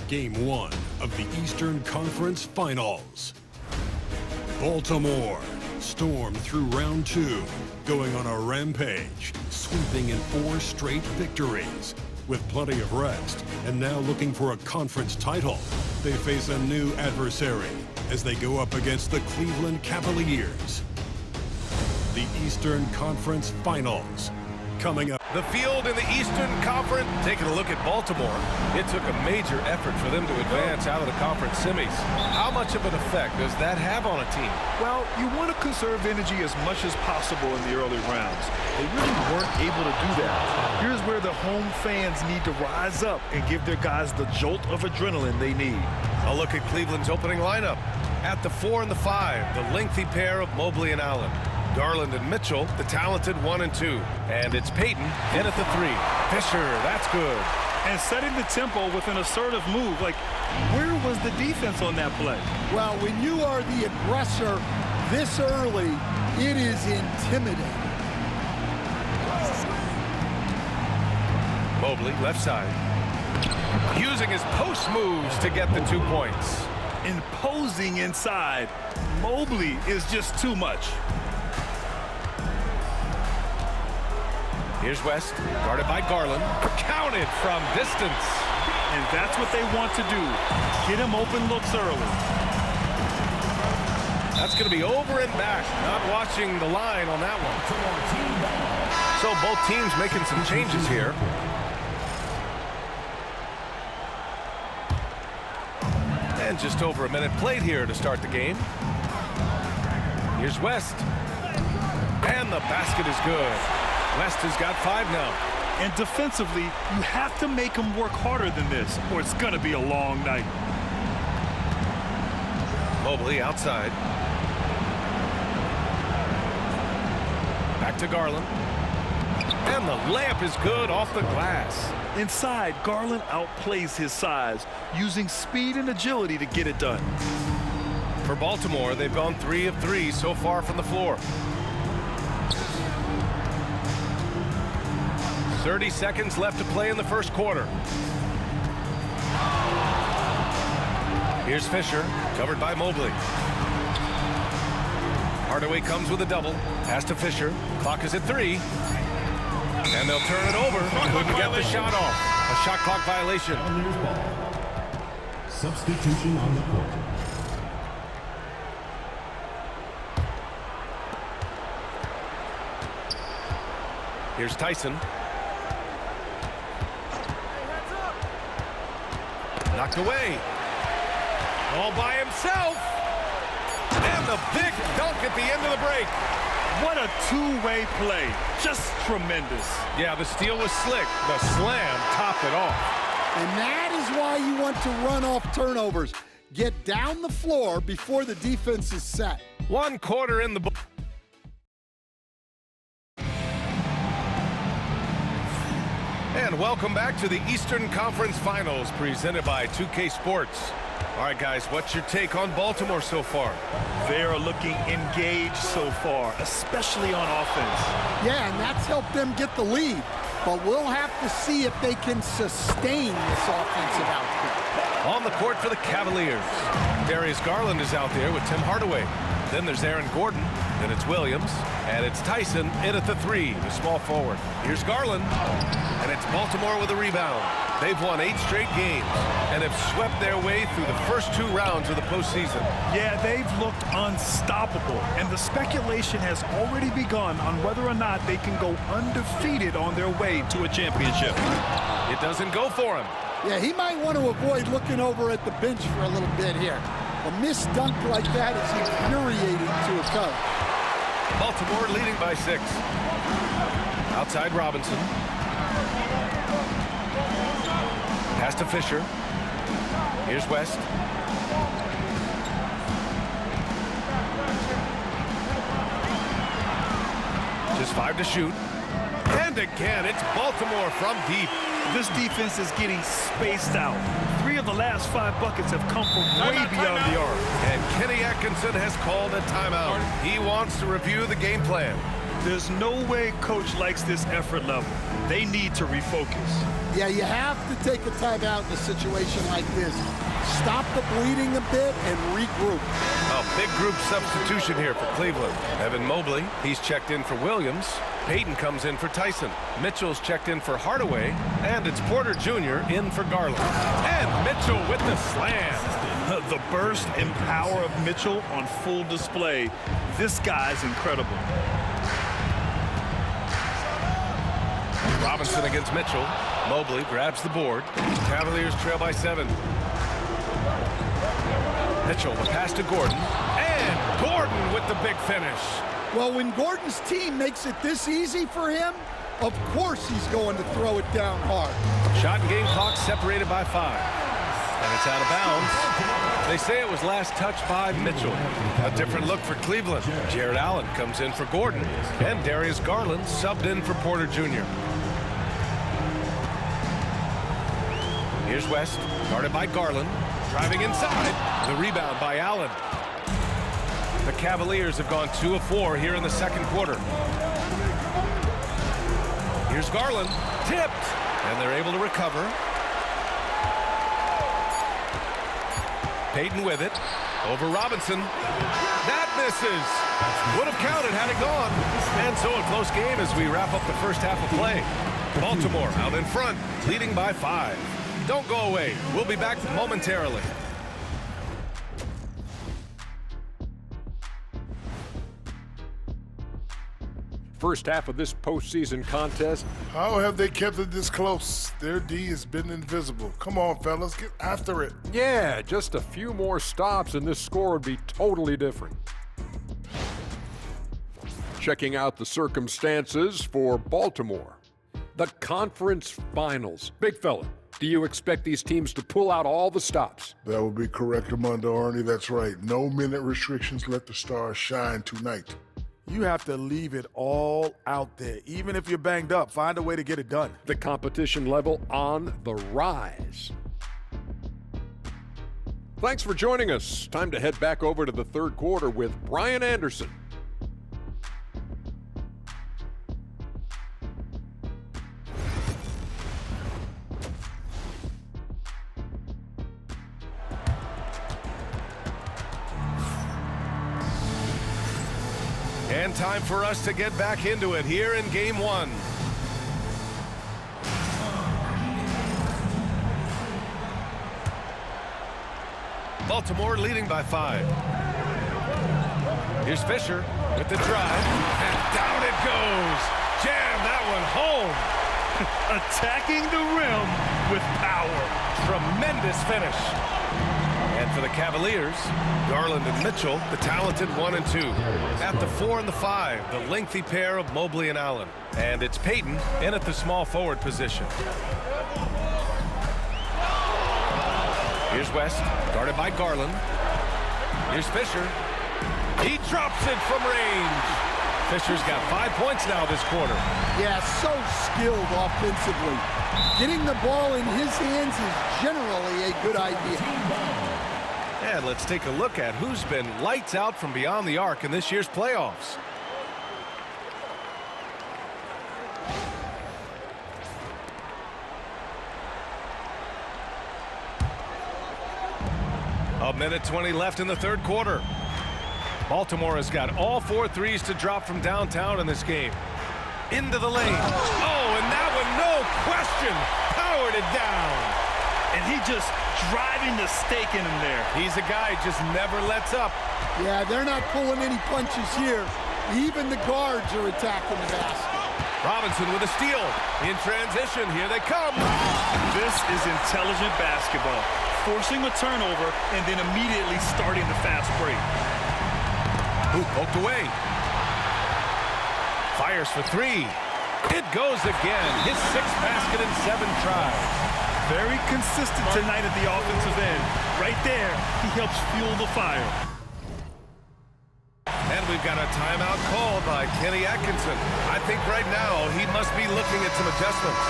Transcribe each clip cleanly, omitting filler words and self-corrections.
Game 1 of the Eastern Conference Finals. Baltimore stormed through round 2, going on a rampage, sweeping in 4 straight victories. With plenty of rest, and now looking for a conference title, they face a new adversary as they go up against the Cleveland Cavaliers. The Eastern Conference Finals coming up. The field in the Eastern Conference. Taking a look at Baltimore, it took a major effort for them to advance out of the conference semis. How much of an effect does that have on a team? Well, you want to conserve energy as much as possible in the early rounds. They really weren't able to do that. Here's where the home fans need to rise up and give their guys the jolt of adrenaline they need. A look at Cleveland's opening lineup. At the 4 and the 5, the lengthy pair of Mobley and Allen. Garland and Mitchell, the talented 1 and 2. And it's Payton in at the 3. Fisher, that's good. And setting the tempo with an assertive move. Like, where was the defense on that play? Well, when you are the aggressor this early, it is intimidating. Mobley, left side. Using his post moves to get the 2 points. Imposing inside. Mobley is just too much. Here's West, guarded by Garland. Counted from distance. And that's what they want to do. Get him open looks early. That's going to be over and back. Not watching the line on that one. So both teams making some changes here. And just over a minute played here to start the game. Here's West. And the basket is good. West has got 5 now. And defensively, you have to make him work harder than this, or it's going to be a long night. Mobley outside. Back to Garland. And the layup is good off the glass. Inside, Garland outplays his size, using speed and agility to get it done. For Baltimore, they've gone 3 of 3 so far from the floor. 30 seconds left to play in the first quarter. Here's Fisher, covered by Mobley. Hardaway comes with a double. Pass to Fisher. Clock is at 3. And they'll turn it over. Couldn't get the shot off. A shot clock violation. Substitution on the court. Here's Tyson. Knocked away. All by himself. And the big dunk at the end of the break. What a two-way play. Just tremendous. Yeah, the steal was slick. The slam topped it off. And that is why you want to run off turnovers. Get down the floor before the defense is set. 1 quarter in the book. And welcome back to the Eastern Conference Finals presented by 2K Sports. All right, guys, what's your take on Baltimore so far? They're looking engaged so far, especially on offense. Yeah, and that's helped them get the lead. But we'll have to see if they can sustain this offensive output. On the court for the Cavaliers, Darius Garland is out there with Tim Hardaway. Then there's Aaron Gordon. Then it's Williams. And it's Tyson in at the 3, the small forward. Here's Garland. And it's Baltimore with a rebound. They've won 8 straight games and have swept their way through the first 2 rounds of the postseason. Yeah, they've looked unstoppable. And the speculation has already begun on whether or not they can go undefeated on their way to a championship. It doesn't go for him. Yeah, he might want to avoid looking over at the bench for a little bit here. A missed dunk like that is infuriating to a coach. Baltimore leading by 6. Outside Robinson. Pass to Fisher. Here's West. Just 5 to shoot. And again, it's Baltimore from deep. This defense is getting spaced out. 3 of the last 5 buckets have come from way beyond the arc. And Kenny Atkinson has called a timeout. He wants to review the game plan. There's no way coach likes this effort level. They need to refocus. Yeah, you have to take a timeout in a situation like this. Stop the bleeding a bit and regroup. A big group substitution here for Cleveland. Evan Mobley, he's checked in for Williams. Payton comes in for Tyson. Mitchell's checked in for Hardaway. And it's Porter Jr. in for Garland. And Mitchell with the slam. The burst and power of Mitchell on full display. This guy's incredible. Robinson against Mitchell. Mobley grabs the board. Cavaliers trail by 7. Mitchell, the pass to Gordon. And Gordon with the big finish. Well, when Gordon's team makes it this easy for him, of course he's going to throw it down hard. Shot and game clock separated by 5. And it's out of bounds. They say it was last touched by Mitchell. A different look for Cleveland. Jared Allen comes in for Gordon. And Darius Garland subbed in for Porter Jr. Here's West, guarded by Garland. Driving inside. The rebound by Allen. The Cavaliers have gone 2 of 4 here in the second quarter. Here's Garland. Tipped. And they're able to recover. Payton with it. Over Robinson. That misses. Would have counted had it gone. And so a close game as we wrap up the first half of play. Baltimore out in front, leading by 5. Don't go away. We'll be back momentarily. First half of this postseason contest. How have they kept it this close? Their D has been invisible. Come on, fellas, get after it. Yeah, just a few more stops and this score would be totally different. Checking out the circumstances for Baltimore. The conference finals. Big fella, do you expect these teams to pull out all the stops? That would be correct, Armando Arnie. That's right. No minute restrictions. Let the stars shine tonight. You have to leave it all out there. Even if you're banged up, find a way to get it done. The competition level on the rise. Thanks for joining us. Time to head back over to the third quarter with Brian Anderson. And time for us to get back into it here in Game 1. Baltimore leading by 5. Here's Fisher with the drive. And down it goes. Jam that one home. Attacking the rim with power. Tremendous finish. And for the Cavaliers, Garland and Mitchell, the talented 1 and 2. At the 4 and the 5, the lengthy pair of Mobley and Allen. And it's Payton in at the small forward position. Here's West, guarded by Garland. Here's Fisher. He drops it from range. Fisher's got 5 points now this quarter. Yeah, so skilled offensively. Getting the ball in his hands is generally a good idea. And let's take a look at who's been lights out from beyond the arc in this year's playoffs. A minute 20 left in the third quarter. Baltimore has got all 4 threes to drop from downtown in this game. Into the lane. Oh, and that one, no question, powered it down. And he just driving the stake in him there. He's a guy who just never lets up. Yeah, they're not pulling any punches here. Even the guards are attacking the basket. Robinson with a steal. In transition, here they come. This is intelligent basketball. Forcing a turnover and then immediately starting the fast break. Hoop poked away. Fires for 3. It goes again. His 6th basket in 7 tries. Very consistent tonight at the offensive end. Right there, he helps fuel the fire. And we've got a timeout called by Kenny Atkinson. I think right now he must be looking at some adjustments.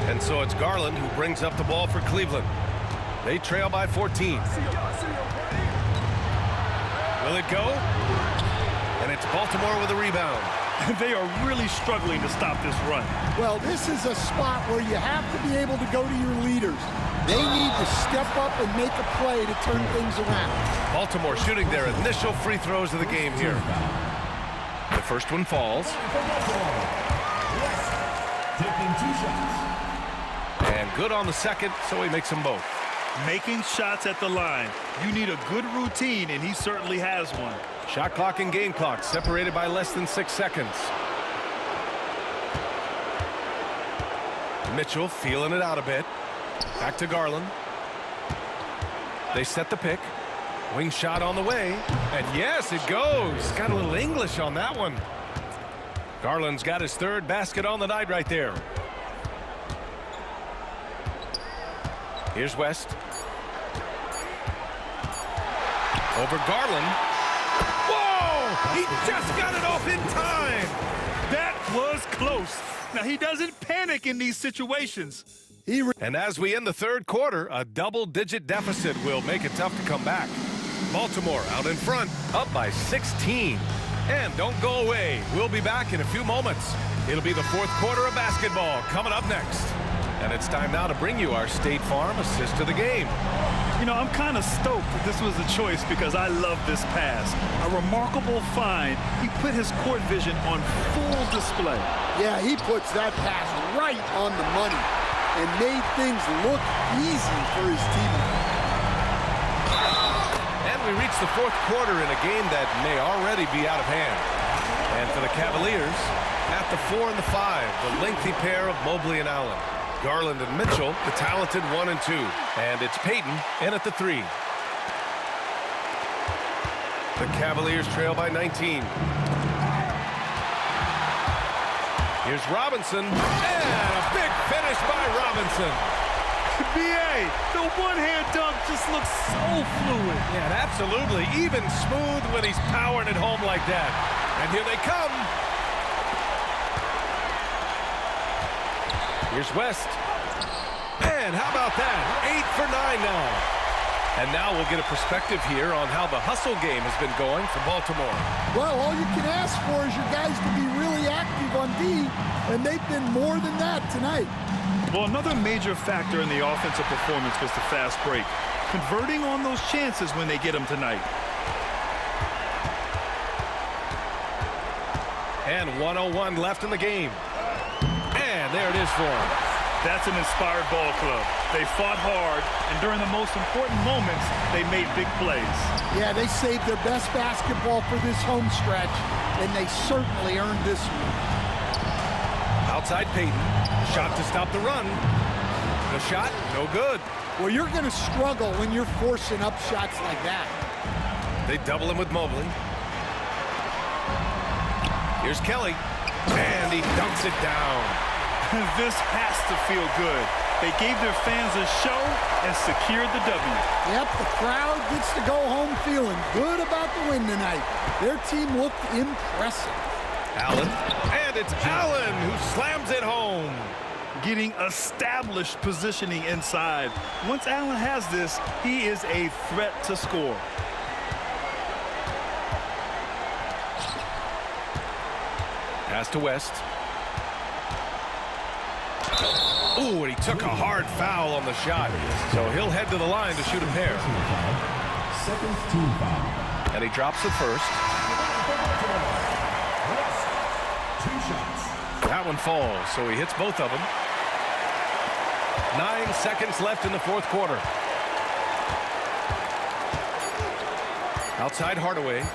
And so it's Garland who brings up the ball for Cleveland. They trail by 14. Will it go? And it's Baltimore with a rebound. They are really struggling to stop this run. Well, this is a spot where you have to be able to go to your leaders. They need to step up and make a play to turn things around. Baltimore shooting their initial free throws of the game here. The first one falls. And good on the second, so he makes them both. Making shots at the line. You need a good routine, and he certainly has one. Shot clock and game clock separated by less than 6 seconds. Mitchell feeling it out a bit. Back to Garland. They set the pick. Wing shot on the way. And yes, it goes. Got a little English on that one. Garland's got his third basket on the night right there. Here's West. Over Garland. Whoa! He just got it off in time. That was close. Now, he doesn't panic in these situations. And as we end the third quarter, a double-digit deficit will make it tough to come back. Baltimore out in front, up by 16. And don't go away. We'll be back in a few moments. It'll be the fourth quarter of basketball coming up next. And it's time now to bring you our State Farm assist to the game. You know, I'm kind of stoked that this was a choice because I love this pass. A remarkable find. He put his court vision on full display. Yeah, he puts that pass right on the money and made things look easy for his teammate. And we reach the fourth quarter in a game that may already be out of hand. And for the Cavaliers, at the 4 and the 5, the lengthy pair of Mobley and Allen. Garland and Mitchell, the talented 1 and 2. And it's Payton in at the 3. The Cavaliers trail by 19. Here's Robinson, and a big finish by Robinson. B.A., the one-hand dunk just looks so fluid. Yeah, absolutely. Even smooth when he's powering it home like that. And here they come. Here's West. And how about that? 8 for 9 now. And now we'll get a perspective here on how the hustle game has been going for Baltimore. Well, all you can ask for is your guys to be really active on D, and they've been more than that tonight. Well, another major factor in the offensive performance was the fast break. Converting on those chances when they get them tonight. And 1:01 left in the game. And there it is for them. That's an inspired ball club. They fought hard, and during the most important moments, they made big plays. Yeah, they saved their best basketball for this home stretch, and they certainly earned this one. Outside Payton. Shot to stop the run. The shot, no good. Well, you're going to struggle when you're forcing up shots like that. They double him with Mobley. Here's Kelly. And he dunks it down. This has to feel good. They gave their fans a show and secured the W. Yep, the crowd gets to go home feeling good about the win tonight. Their team looked impressive. Allen, and it's Allen who slams it home. Getting established positioning inside. Once Allen has this, he is a threat to score. Pass to West. Ooh, and he took a hard foul on the shot. So he'll head to the line to shoot a pair. And he drops the first. That one falls, so he hits both of them. 9 seconds left in the fourth quarter. Outside Hardaway.